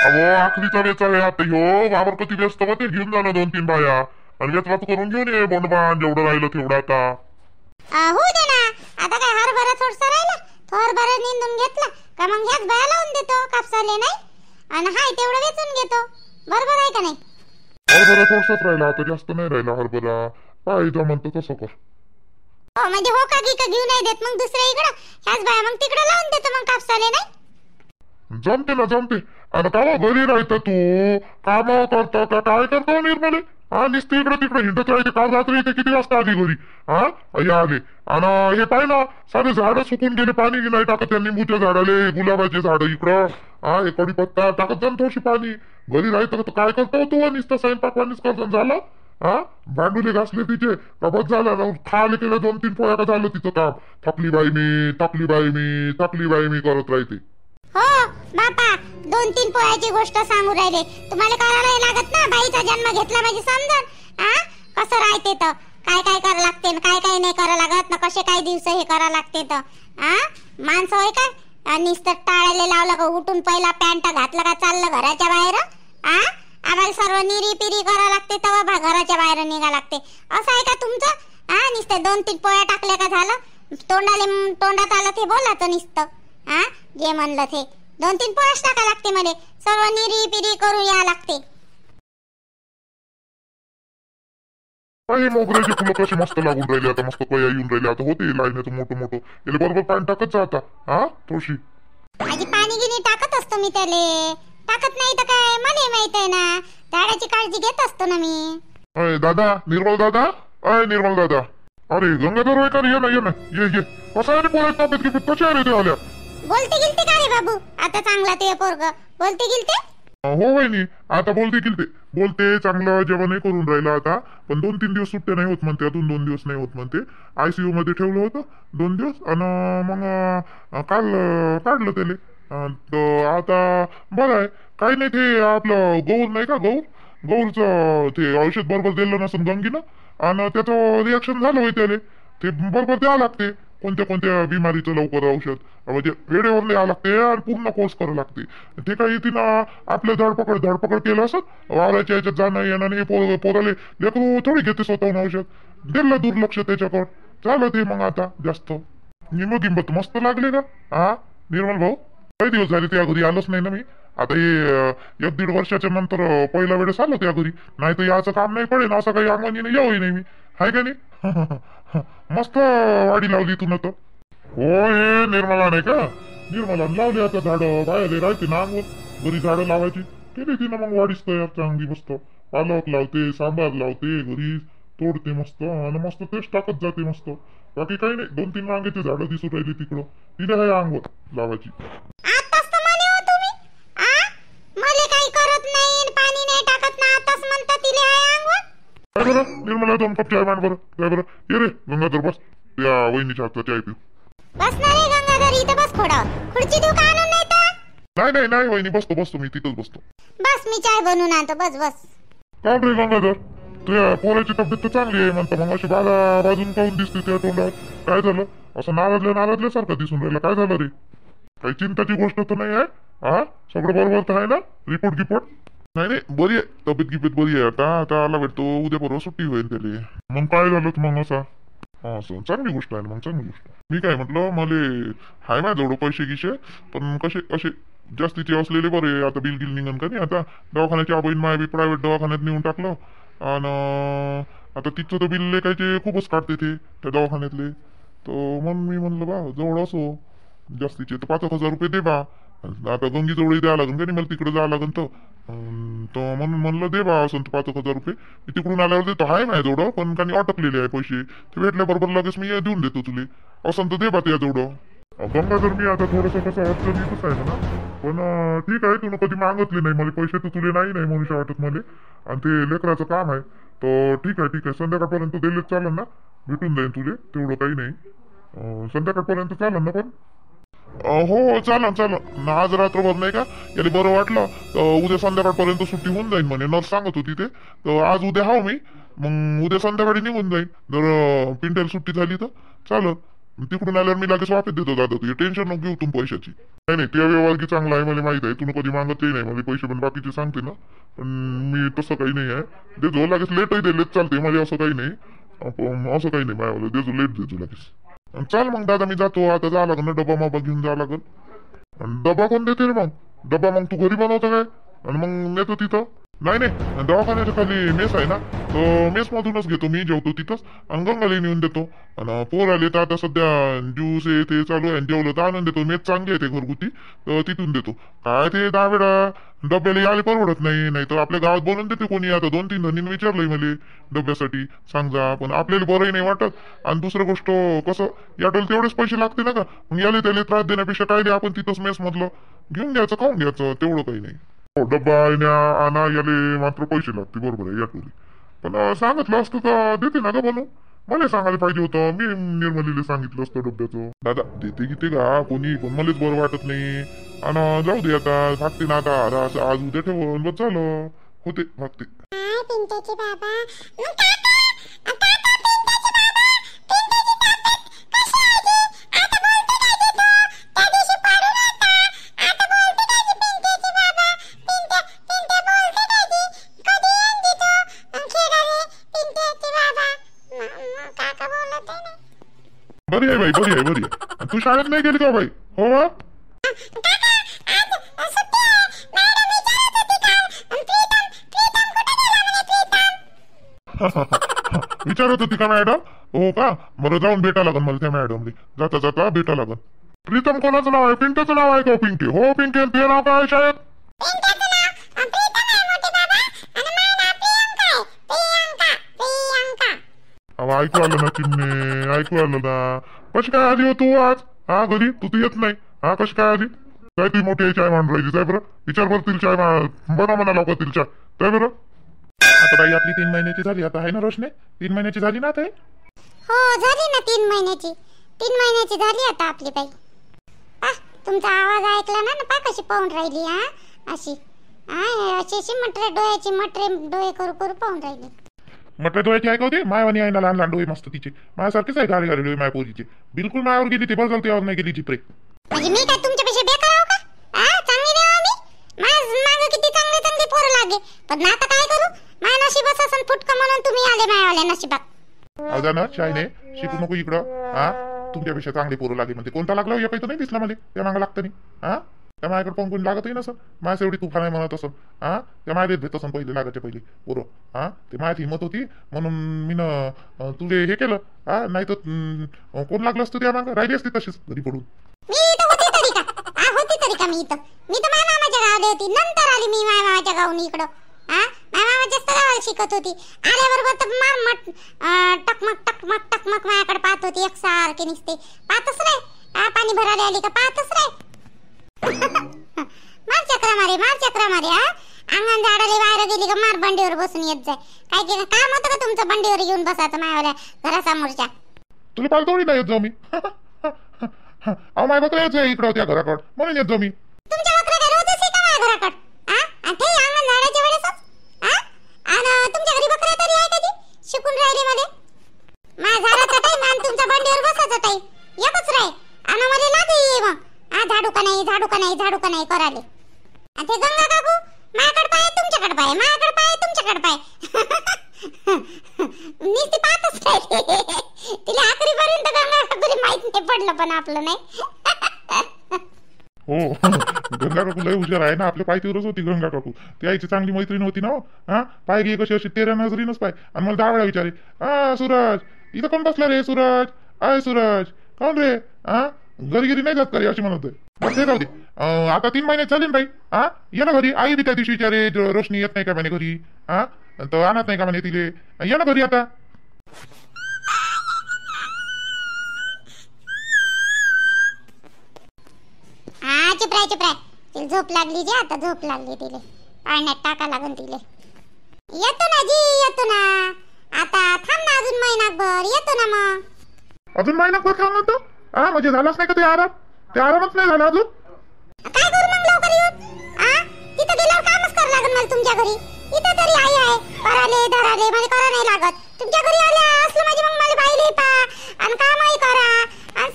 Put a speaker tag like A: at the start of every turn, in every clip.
A: अहो आखरीचा वेचा आहे आता ह्यो वावर कधी व्यस्त होते घेऊन जाणं 2-3 बाया आणि वेचवाच करून घेऊन ये बोंडबाण जेवढं राहिलं तेवढं आता
B: होऊ दे ना. आता काय हरभरा थोडसा राहिला, तो हरभरा निंदून घेतला का मग ह्याच बाया लावून देतो कापसाले, नाही आणि हाय तेवढं वेचून घेतो. बरोबर आहे का नाही?
A: हरभरा थोडसाच राहिला आता, जास्त नाही राहिला हरभरा. पाहिजे म्हणतो तसं कर.
B: हो म्हणजे हो का घेऊ नाही देत मग दुसऱ्या इकडं ह्याच बाया मग तिकडे लावून देतो मग कापसाले, नाही
A: जमते ना जमते. आता का घरी राहतं तू काम करता का काय करतो निर्मले? हा नुसतं इकडे तिकडे हिंडत राहते. काल रात्री इथे किती वाजता आली घरी? हा या आले आणि हे पाय ना सारे झाडं सुकून गेले, पाणी नाही टाकत त्या लिंबूच्या झाडाले, गुलाबाचे झाड इकडं, हा हे कडीपत्ता टाकत जा थोडीशी पाणी. घरी राहतं तर काय करतो तू? नुसतं स्वयंपाक पाणीच करता झालं. हा भांडुले घासले तिचे बस झाला ना, खाले केलं 2-3 पोळ्या का झालं तिचं काम. थकली बाई मी, थकली बाई मी, थकली बाई मी करत राहते.
B: हो बापा 2-3 पोळ्याची गोष्ट सांगू राहिले. तुम्हाला करायला लागत ना, बाईचा जन्म घेतला म्हणजे समजून. हा कसं राहते तर काय काय करावं लागते, काय काय नाही करावं लागत ना, कसे काय दिवस हे करावं लागते तर. हा माणसं होय काय नुसतं टाळायला लावलं का उठून पहिला पॅन्ट घातलं का चाललं घराच्या बाहेर. हा आम्हाला सर्व निरी पिरी करावं लागते तेव्हा घराच्या बाहेर निघा लागते. असं आहे का तुमचं? हा नुसतं 2-3 पोळ्या टाकल्या का झालं, तोंडात आलं ते बोलायचं नुसतं. हा जे म्हणलं ते 2-3 पोळ्याच टाका लागते मला, सर्व निरी पिरी करून या लागते.
A: काही मोगऱ्याची फुलं कशी मस्त लागून राहिली आता, मस्त कया येऊन राहिले आता, होते लाईन मोठं मोठं याला बरोबर पाणी टाकत जा आता. हा थोडीशी
B: माझी पाणी गिनी टाकत असतो मी त्याले, टाकत नाही तर काय मला माहित आहे ना, झाडाची काळजी घेत असतो ना मी.
A: अय दादा, निर्मल दादा, अय निर्मल दादा. अरे गंगाधर होय का रे? ये ना ये ना ये. कसं आहे रे पोळ्यात तब्येत गिब्येत कशी आहे रे ते आल्या?
B: बोलते गिलते का रे बाबू? आता चांगला ते पोरग बोलते गिलते?
A: हो वहिनी आता बोलते गिलते, बोलते चांगलं. जेवणही करून राहिलं आता, पण 2-3 दिवस सुट्ट्या नाही होत म्हणते, अजून 2 दिवस नाही होत म्हणते. ICU मध्ये ठेवलं होतं 2 दिवस आणि मग काल काढलं त्याले. तर आता बरं आहे, काही नाही. ते आपलं गौर नाही का, गौरचं ते औषध बरोबर दिलं नसून गंगीनं आणि त्याचं रिॲक्शन झालं होय त्याले. ते बरोबर द्यावं लागते कोणत्या कोणत्या बिमारीचं लवकर औषध, म्हणजे वेळेवर द्यावं लागते आणि पूर्ण कोर्स करावं लागते. ते काही तिनं आपलं धडपकड केलं असत वावराच्या याच्यात जाणं येणं नाही. पोराले लेकरू थोडी घेते स्वतःहून औषध, दिलं दुर्लक्ष त्याच्याकडं झालं ते. मग आता जास्त गिंबत मस्त लागले का? हा निर्मल भाऊ काही दिवस झाले त्या घरी आलोच नाही ना मी. आता हे 1-1.5 वर्षाच्या नंतर पहिल्या वेळेस आलो त्या घरी, नाही तर याचं काम नाही पडेल असं काही अंगणी यावंही नाही मी, हाय का नाही? मस्त वाडी लावली तू ना तर. हो हे निर्मला नाही का, निर्मला लावली आता झाडं, बाहेर राहते ना अंगण घरी झाडं लावायची. केली तिनं मग वाढीच तयार चांगली मस्त. पालक लावते, सांबार लावते, घरी तोडते मस्त आणि मस्त तेच टाकत जाते मस्त. बाकी काही नाही. 2-3 वांग्याची झाडं दिसून राहिली तिकडं, तिला आहे अंगवर लावायची.
B: आताच तर म्हणे हो तुम्ही मला काही करत नाही, पाणी नाही टाकत ना, आताच म्हणता तिले आहे अंगवर.
A: काय बरं निर्मला 2 कप चाय मांड बरं. काय बरं ये रे गंगाधर बस, त्या वहिनीच्या हातचा चाय पिऊ.
B: बस ना रे गंगाधर, इथं बस खोडावर. खुर्ची देऊ का आणून? नाही तर
A: नाही नाही वहिनी, बसतो मी तिथंच बसतो.
B: बस मी चाय बनवून आणतो. बस
A: काय रे गंगाधर, तुझ्या पोराची तब्येत तर चांगली आहे म्हणता, मग अशी बाजून काढून दिसते त्या तोंडावर. काय झालं? असं नाराजल्यासारखं दिसून राहिलं. काय झालं रे? काही चिंताची गोष्ट तर नाही आहे? हा सगळं बरोबर तर आहे ना? रिपोर्ट नाही बरी आहे, तब्येत गिब्येत बरी आहे. आता आला भेटतो, उद्या परवा सुट्टी होईल त्याला. मग काय झालं मग असा? असं चांगली गोष्ट आहे. मग चांगली गोष्ट. मी काय म्हटलं, मले हाय माझ्याजवळ पैसे गिशे, पण कसे जास्तीचे असलेले बरे. आता बिल निघन का नाही? आता दवाखान्याची आबईन माय बी प्रायव्हेट दवाखान्यात नेऊन टाकलं आणि आता तिथं तर बिल लेखायचे खूपच काढते ते त्या दवाखान्यातले. तर म्हणून मी म्हणलं बा जवळ असो जास्तीचे तर 5,000 रुपये दे बा. आता गंगी जवळ द्यावं लागेल का नाही मला, तिकडे जावं लागेल तर म्हणून म्हणलं दे बा असं 5,000 रुपये. मी तिकडून आल्यावर देतो. आहे माझ्याजवळ, पण काही अटकलेले आहे पैसे, ते भेटल्याबरोबर लगेच मी देऊन देतो तुले. असं तर दे बा त्याजवळ. गंगाधर मी आता थोडंसं कसं अडचणीतच आहे ना, पण ठीक आहे. तुला कधी मागतले नाही मला पैसे, तर तुले नाही म्हणून वाटत मला. आणि ते लेकराचं काम आहे तर ठीक आहे. संध्याकाळपर्यंत दिलेच चालेल ना, भेटून जाईल तुले, तेवढं काही नाही. संध्याकाळपर्यंत चालेल ना? पण हो चालेल. आज रात्रभर नाही का याला बरं वाटलं तर उद्या संध्याकाळपर्यंत सुट्टी होऊन जाईल म्हणे, नर्स सांगत होती ते. तर आज उद्या हाव मी, मग उद्या संध्याकाळी निघून जाईल. जर पिंट्याला सुट्टी झाली तर चालेल. तिकडून आल्यावर मी लगेच वापस देतो दादा, तुझी टेन्शन नको घेऊ तुम्ही पैशाची. नाही नाही, ते व्यवहार की चांगला आहे, मला माहित आहे. तुला कधी मागतही नाही मला पैसे, पण बाकीचे सांगते ना. पण मी तसं काही नाही आहे. देजो लगेच, लेटही दिलेत चालते, मला असं काही नाही. असं काही नाही माझ्यावाला, देजो लेट देजो लगेच. चाल मग दादा, मी जातो आता. जा लागल ना, डबा माबा घेऊन जा लागल. आणि डबा कोण देते रे मग? डबा मग तू घरी बनवतो काय आणि मग नेतो तिथं? नाही नाही, दवाखान्याच्या खाली मेस आहे ना, तर मेस मधूनच घेतो मी, जेवतो तिथंच आणि गंगाला नेऊन देतो. आणि पोर आले तर आता सध्या ज्यूस हे ते चालू आहे, जेवलं तर आणून देतो. मेस चांगली आहे ते घरगुती, तर तिथून देतो. काय ते 10 वेळा डब्याला यायला परवडत नाही तर आपल्या गावात बनवून देते कोणी. आता 2-3 जणींनी विचारलंय मला डब्यासाठी सांग जा, पण आपल्याला बरंही नाही वाटत. आणि दुसरं गोष्ट कसं, याटोला तेवढेच पैसे लागते ना का, मग याला त्याला त्रास देण्यापेक्षा काय दे आपण तिथंच मेस मधलं घेऊन घ्यायचं, खाऊन घ्यायचं, तेवढं काही नाही. हो, डब्बा आणा याले मात्र पैसे लागते, बरोबर आहे याटोली. पण सांगितलं असतं तर देते ना का बनवून. मला सांगायला पाहिजे होतं, मी निर्मलीला सांगितलं असतं डब्याचं. दादा देते की ते का कोणी, पण मलाच बरं वाटत नाही. आणि जाऊ दे आता, भागते ना आता. आज उद्या ठेवून बस झालं, होते भागते.
B: पिंट्याचे बाबा
A: बरी आहे बाई, बरी आहे, बरी आहे. तू शाळेत नाही गेली का बाई? हो वा विचारत होती का मॅडम? हो का, बरं जाऊन भेटा लागल मला त्या मॅडमने. जाता जाता भेटा लागल. प्रीतम कोणाचं नाव आहे? पिंट्याचं नाव आहे का पिंकी? हो पिंकी, ते नाव काय शाळेत? ऐकू आलं ना चिमणे, ऐकू आलं ना. कशी काय आली हो तू आज? हा घरी तू तर येत नाही. हा कशी काय आली? काय ती मोठी चाय मांडून राहिली? जाय बरं, विचार बरं तिला चाय बनवा म्हणा लवकर तिला चाय. जाय बरं. आता बाई आपली 3 महिन्याची झाली आता, आहे ना रोशने? 3 महिन्याची झाली ना आता?
B: हो झाली ना 3 महिन्याची. 3 महिन्याची झाली आता आपली बाई. तुमचा आवाज ऐकला ना, पा कशी पाहून राहिली. अशी अशी मटरे डोळ्याची, मटरे डोळे करू करू पाहून राहिली.
A: म्हटलं डोळ्याची ऐकवते मायवानी आहे ना, लहान लहान डोळे मस्त तिचे. माझ्यासारखेच आहे गाडी गाडी डोळे माय पोरीचे. बिलकुल मायावर गेली ते, बरं झालं त्यावर नाही गेली चिपरे.
B: म्हणजे मी काय तुमच्यापेक्षा बेकार आहो का? चांगली नाही आम्ही? माझं किती चांगले चांगले पोरं लागे, पण आता काय करू? माझ्या नशिबात असं फुटकं म्हणून तुम्ही आले मायावाल्या नशिबात.
A: अजा ना शायने शिकू नको इकडं. तुमच्यापेक्षा चांगले पोरं लागे म्हणते. कोणता लागला या काही तर नाही दिसला मला, त्या मागं लागतं नाही. त्या माझ्याकडे पाहून कोणी लागतही नसं. माझ्या एवढी तुफान आहे म्हणत असं. त्या माझ्या भेट असं पहिले लागायच्या पहिले पोरं. ते माझ्यात हिंमत होती म्हणून मी तुले हे केलं. नाही तर कोण लागलं असतं त्या मागं, राहिली असते तशीच घरी पडून.
B: मी इथं होती तरी का? होती तरी का मी इथं? मी तर माझ्या मामाच्या गावाला होती, नंतर आली मी माझ्या मामाच्या गावून इकडं. माझ्या मामाच्या गावाला शिकत होती. आल्याबरोबर तर मारमट टकमक टकमक टकमक माझ्याकडे पाहत होती एकसारखे निसते. पाहतच रे, पाणी भरायला आली का पाहतच रे. मार चक्रा मारे. अंगण झाडाले बाहेर गेली का मार बंडीवर बसून येत जाय. काय केलं काम होतं का तुमचं बंडीवर घेऊन बसायचं मायावाल्या घरासमोरच्या?
A: तुला पाल थोडी नाही येत जाऊ मी. अहो माय बकऱ्या येत जाय इकडं त्या घराकडं, म्हणून येत जाऊ मी.
B: तुमच्या बकऱ्या रोजच आहे का माझ्या घराकडं? आणि ते अंगण झाडाच्या वेळेसच. आणि तुमच्या घरी बकऱ्या तरी आहे कधी शिकून राहिले मध्ये? माझ्या झाडाचा टाइम आणि तुमच्या बंडीवर बसायचा टाइम एकच राही. आणि मला लादी ये मग झाडू का नाही कराले. आणि ते गंगा काकू माझ्याकडे पाय तुमच्याकडे पाय, माझ्याकडे पाय तुमच्याकडे पाय. नुसती पाहतच राहिली. तिला आखरीपर्यंत गंगा काकूला माहित नाही पडलं, पण आपलं नाही.
A: हो गंगा काकू लय हुशार आहे ना. आपल्या पायतीवरच होती गंगा काकू. ती आईची चांगली मैत्रीण होती ना. पाय गे कशी अशी तेऱ्या नजरीनच पाय. आणि मला 10 वेळा विचारे, सूरज इथं कोण बसला रे? सूरज आय सूरज कोण रे? घरी गिरी नाही जात का रे? अशी म्हणत बस हे जाऊ दे. आता 3 महिने झाले ना बाई. ये ना घरी. आई बी त्या दिवशी विचारे रोशनी येत नाही का म्हणे घरी? तर आणत नाही का म्हणे तिले? ये ना घरी आता.
B: चुपराय तिला झोप लागली जी, आता झोप लागली तिले. पाण्यात टाका लागन तिले. येतो ना जी, येतो ना. आता थांब ना अजून महिनाभर, येतो ना मग.
A: अजून महिनाभर थांबलो तो? म्हणजे झालाच नाही का ते आराम? ते आरामच नाही झाला अजून.
B: काय करू मग लवकर येऊन? तिथं गेल्यावर कामच करावं लागेल मला तुमच्या घरी. इथं तरी आई आहे, कराले धराले मला करा नाही लागत. तुमच्या घरी आल्या असलं म्हणजे मग मला बाईले पा आणि कामही करा आणि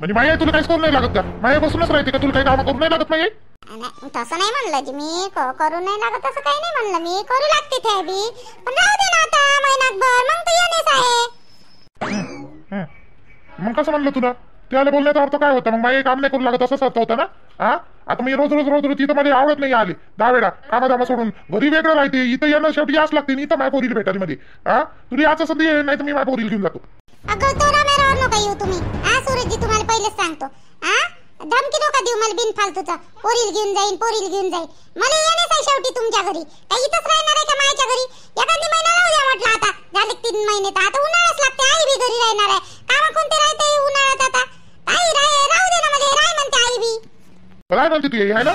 A: म्हणजे माई तुला काहीच करून नाही लागत का? माई बसूनच राहते का? तुला काही काम करून नाही लागत माई?
B: नाही, तसं नाही म्हणलं जी मी, करू नाही लागत तसं काही नाही म्हणलं मी, करू लागते ते बी, पण राहू दे ना आता महिनाभर, मग तू येणेच आहे.
A: मग कसं म्हणलं तुला? त्याला बोलण्याचा अर्थ काय होता? मग माई काम नाही करू लागत असंच अर्थ होता ना? हा, आता मी रोज रोज रोज रोज तिथं मला आवडत नाही आले 10 वेळा कामाधामा सोडून घरी वेगळं राहते, इथं येणं शेवटी याच लागते. इथं माय पोरीला भेटायला मध्ये तुला याच संधी नाही तर मी माय पोरीला घेऊन जातो.
B: अगं तो रामेरावर नका येऊ तुम्ही. सूरजजी तुम्हाला पहिलेच सांगतो, धमकी नका देऊ मला बिनफालतूचा. पोरील घेऊन जाईन मला येणेच आहे शेवटी तुमच्या घरी. काही इथंच राहणार आहे का माझ्या घरी? एखादी महिना राहू द्या म्हटलं, आता झाले 3 महिने तर आता उन्हाळाच लागते. आई बी घरी राहणार आहे, कामा कोणते राहते उन्हाळ्यात आता? आई राहू दे ना मला, राय म्हणते आई बी.
A: काय म्हणते तू आहे ना?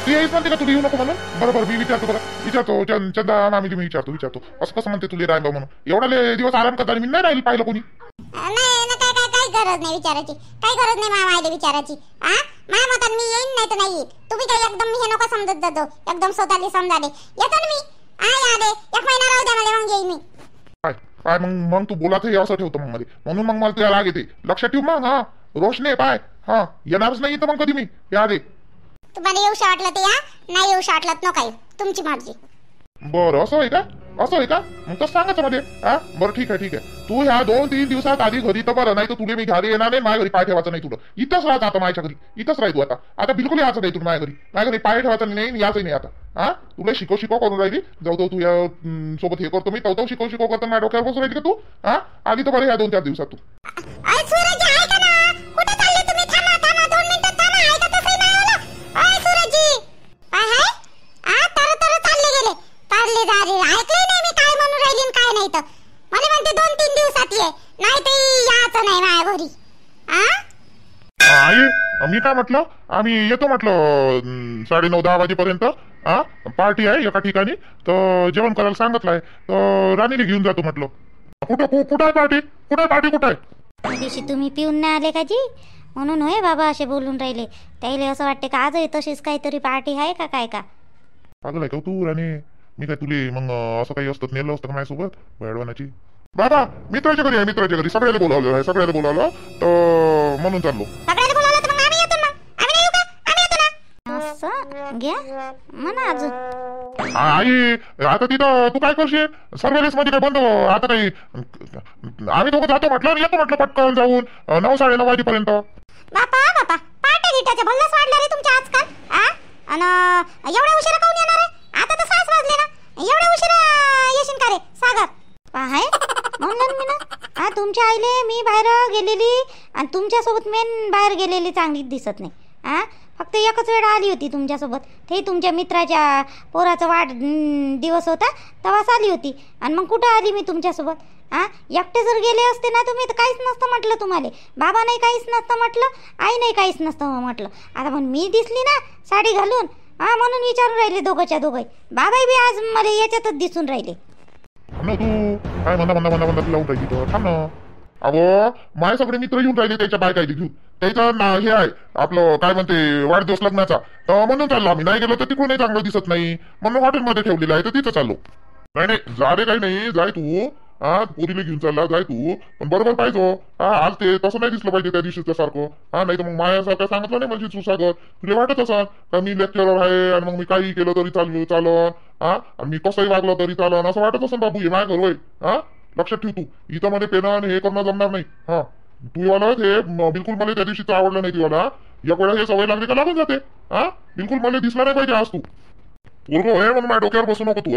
A: तू येईच म्हणते का तुला येऊ नको म्हणून? बरोबर मी विचारतो चंदा मामी मी विचारतो असं कसं म्हणते तुला राय म्हणून? एवढा दिवस आराम करता मी नाही राहील पाहिलं कोणी?
B: नाही ना, काय गरज नाही विचारायची, काही गरज नाही मामाला विचारायची. माझ्या मतान मी येईन नाही तर नाही येईल. तुम्ही काही एकदम मी हे नका समजत जातो, एकदम स्वतःला समजा दे. येतो ना मी, या दे 1 महिना राहू द्या मला, मग येईन मी.
A: काय मग तू बोलाच हे असं ठेवतो मग मध्ये, म्हणून मग मला तुला राग येते. लक्षात ठेव मग. रोशने पाय येणारच नाही तर मग कधी मी या दे.
B: तुम्हाला येऊशा वाटलं ते या, नाही येऊशा वाटलं नको, तुमची मर्जी.
A: बरं असं आहे का? मग तसं सांगायचं मध्ये. बरं ठीक आहे तू ह्या 2-3 दिवसात आधी घरी तर बरं, नाही तर तुला मी घरी येणार नाही. माझ्या घरी पाय ठेवायचं नाही तुला. इथंच राहत आता माझ्या घरी, इथंच राह तू आता बिलकुल यायचं नाही तुला माझ्या घरी पाय ठेवायचं नाही, यायचं नाही आता. तुला शिकव करून राहिली. जाऊ तू या सोबत हे करतो मी, तो शिकव करतो माझ्या डोक्यावर बसून राहिली का तू? आधी तर बरं ह्या 2-4 दिवसात तू. मी काय म्हटलं, आम्ही येतो म्हटलं 9:30-10 वाजेपर्यंत. पार्टी आहे एका ठिकाणी, तर जेवण करायला सांगितलंय, तर राणीला घेऊन जातो म्हटलं. कुठं आहे पार्टी? कुठं आहे?
C: दिवशी तुम्ही पिऊन नाही आले का जी, म्हणून होय बाबा असे बोलून राहिले. त्याला असं वाटते का आजही तशीच काहीतरी पार्टी आहे का काय का?
A: पागल आहे का तू राणी? मी काय तुले मग असं काही असतं नेलं असतं का माझ्यासोबत बॅडवानाची? बाबा मित्राच्या घरी सगळ्याला बोलावलं तर म्हणून चाललो.
C: असं घ्या म्हणा अजून.
A: आई आता तिथं तू काय करशील? सर्वेलेस मध्ये काय बंद आता काही? आम्ही दोघं जातो म्हटलं, येतो म्हटलं पटकन जाऊन 9-9:30 वाजेपर्यंत.
B: बापा पार्टी गिटाचे भल्लस वाढले रे तुमच्या आजकाल. आणि एवढ्या उशिरा काऊन येणार आहे? आता तर 6 वाजले ना, एवढ्या उशिरा येशील का रे सागर?
C: पाहाय म्हणलं मी ना, तुमच्या आईले मी बाहेर गेलेली आणि तुमच्यासोबत मेन बाहेर गेलेली चांगली दिसत नाही. फक्त एकच वेळ आली होती तुमच्यासोबत, ते तुमच्या मित्राच्या पोराचा दिवस होता तेव्हाच आली होती. आणि मग कुठं आली मी तुमच्यासोबत? एकटे जर गेले असते ना तुम्ही तर काहीच नसतं म्हटलं तुम्हाला. बाबा नाही काहीच नसतं म्हटलं, आई नाही काहीच नसतं म्हटलं. आता पण मी दिसली ना साडी घालून, म्हणून विचारून राहिले दोघंही. बाबाही बी आज मला याच्यातच दिसून राहिले.
A: तू काय म्हणा लावून राहिली तर थांब ना. अहो माझे सगळे मित्र येऊन राहिले त्याच्या बायका घेऊन. त्याचं हे आहे आपलं काय म्हणते वाढदिवस लग्नाचा, तर म्हणून चाललो आम्ही. नाही गेलो तर तिकडूनही चांगलं दिसत नाही म्हणून हॉटेलमध्ये ठेवलेलं आहे, तर तिथं चाललो. नाही जा रे, काही नाही जाय तू. पोरीला घेऊन चालला जाय तू, पण बरोबर पाहिजे. आज ते तसं नाही दिसलं पाहिजे त्या दिवशीच्या सारखं. नाही तर मग माझ्यासारखं सांगितलं नाही म्हणजे सुसागर तुला वाटत असा का मी लेक्चरर आहे आणि मग मी काही केलं तरी चालन, आणि मी कसंही वागलं तरी चालन असं वाटत असं बाबू हे माझ्या घर होय. लक्षात ठेव तू, इथं मध्ये पेन हे करणं जमणार नाही. तू वाला हे बिलकुल मला त्या दिवशीच आवडलं नाही. तुला एक वेळा हे सवय लागली का लागून जाते. बिलकुल मला दिसला नाही पाहिजे आज तू. पोरगो आहे म्हणून माझ्या डोक्यावर बसू नको तू.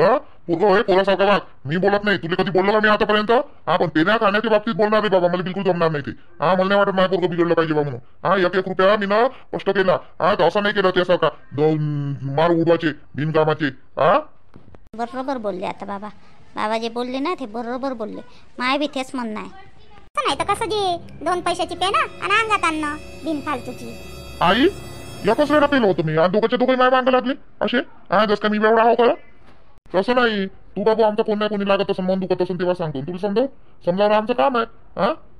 A: पोरगो आहे पोरासारखा वाग. मी बोलत नाही, तुला कधी बोललो का मी आतापर्यंत? पण पेन्या खाण्याच्या बाबतीत बोलणार नाही बाबा, मला बिलकुल जमणार नाही ते. मला नाही वाटत माझ्या पोरगं बिघडलं पाहिजे बा म्हणून. 1 रुपया मी ना कष्ट केला, तर असं नाही केलं त्यासारखा मार उडवायचे बिनकामाचे.
C: बरोबर बोलले आता बाबा जे बोलले ना ते बरोबर बोलले. माय बी तेच म्हणणं आहे.
B: नाही तर कसं जे 2 पैशाची पेन आणि अंगात आणणं बिनफालतूची.
A: आई एकच वेळा पेलो होतो मी आणि दोघे माय मागं लागले असे. जस का मी एवढा हो करा तसं नाही. तू बाबू आमचा कोण नाही कोणी लागत असं मन दुखत असून तेव्हा सांगतो तुला समजावणं आमचं काम आहे.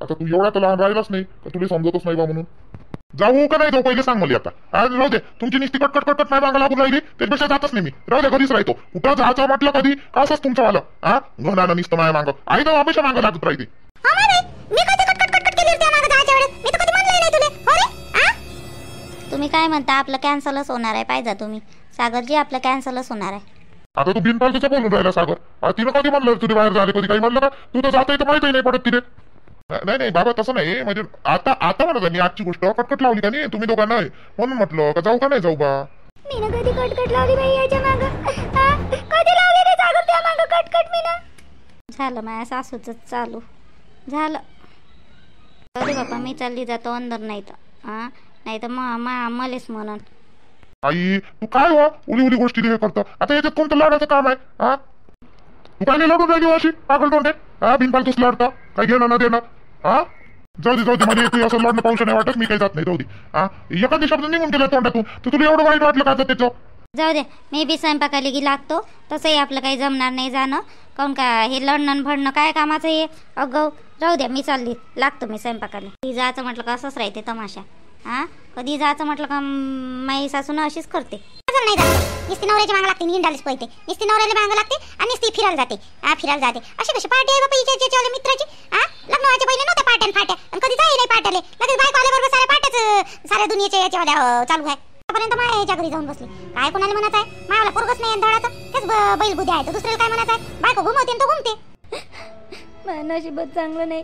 A: आता तू एवढा तर लहान राहिलाच नाही तर तुला समजतच नाही बा म्हणून. जाऊ का नाही जाऊ पहिले सांग मला आता. राहू दे तुमची निस्ती कटकट माय मागं लागून राहिली त्यापेक्षा जातच नाही मी. राहू दे घरीच राहतो. कुठं जायचं म्हटलं कधी असंच तुमचं आलं. घरानं निसतं माय मागं आई तर हमेशा मागं लागत राहते.
B: मी कधी कटकट केली त्या मागं जायच्या वेळेस? मी तर कधी म्हणलं नाही तुला.
C: तुम्ही काय म्हणता, आपलं कॅन्सलच होणार आहे. पाहिजे तुम्ही सागरजी, आपलं कॅन्सलच होणार आहे.
A: आता तू बिनपालचं बोलून राहिला सागर. तिनं कधी म्हणलं तुझे बाहेर झाले, कधी काही म्हणलं का? तू तर जाता तर माहिती नाही पडत तिथे. नाही नाही बाबा, तसं नाही. म्हणजे आता आता म्हणत आहे मी, आजची गोष्ट कटकट लावली का नाही तुम्ही दोघांना, म्हणून म्हटलं का जाऊ का नाही जाऊ बा.
C: मी ना कधी कटकट लावली बाई याच्या माग, कधी लावली रे सागर त्या माग कटकट मी ना. झालं माझ्या सासूच चालू झालं. अरे बापा, मी चालली जातो अंदर, नाही तर नाही तर मलेच म्हणून.
A: आई तू काय हो उली उली गोष्टी हे करतो. आता याच्यात कोणतं लाडाचं काम आहे? तू काय नाही लढून राहिली अशी पागल तोंडे? बिनपालतूच लढता, काय घेणं ना देणं. जाऊ दे म्हणजे तू असं लढणं पाऊस नाही वाटत. मी काही जात नाही, जाऊ दे. एखादी शब्द निघून गेला तोंडातून तर तुला एवढं वाईट वाटलं का त्याचं?
C: जाऊ दे, मी बी स्वयंपाकाला की लागतो. तसंही आपलं काही जमणार नाही जाणं, काऊन का हे लढणं भडणं काय कामाचं हे. अगं राहू द्या, मी चालली, लागतो मी स्वयंपाकाला. कधी जायचं म्हटलं का असंच राहते तमाशा. कधी जायचं म्हटलं का माई सासून अशीच करते.
B: नाही जात, नुसती नवऱ्याची मागं लागते, हिंडालीच पळते. नुसती नवऱ्याला मागं लागते आणि नुसती फिरायला जाते. फिरायला जाते. अशी कशी पार्टी आहे बाबा हिच्या मित्राची? लग्न व्हायच्या पहिले नव्हत्या पाट्यान फाट्या, आणि कधी जाई नाही पाट्याले. लगेच बायको आल्याबरोबर साऱ्या पाट्याच साऱ्या दुनियेच्या याच्यावाल्या चालू आहे. आतापर्यंत माया याच्या घरी जाऊन बसली. काय कोणाला म्हणत आहे? मायाला पोरगच नाही धडाचं, तेच बैल बुद्धी आहे. तर दुसऱ्याला काय म्हणत आहे? बायको घुमवते तो घुमते.
C: माझं नशीबच चांगलं नाही.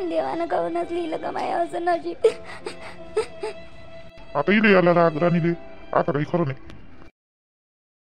C: देवानं करूनच लिहिलं का माया असं नशीब.
A: आता इले याला राग राणी दे, आता काही खरं नाही.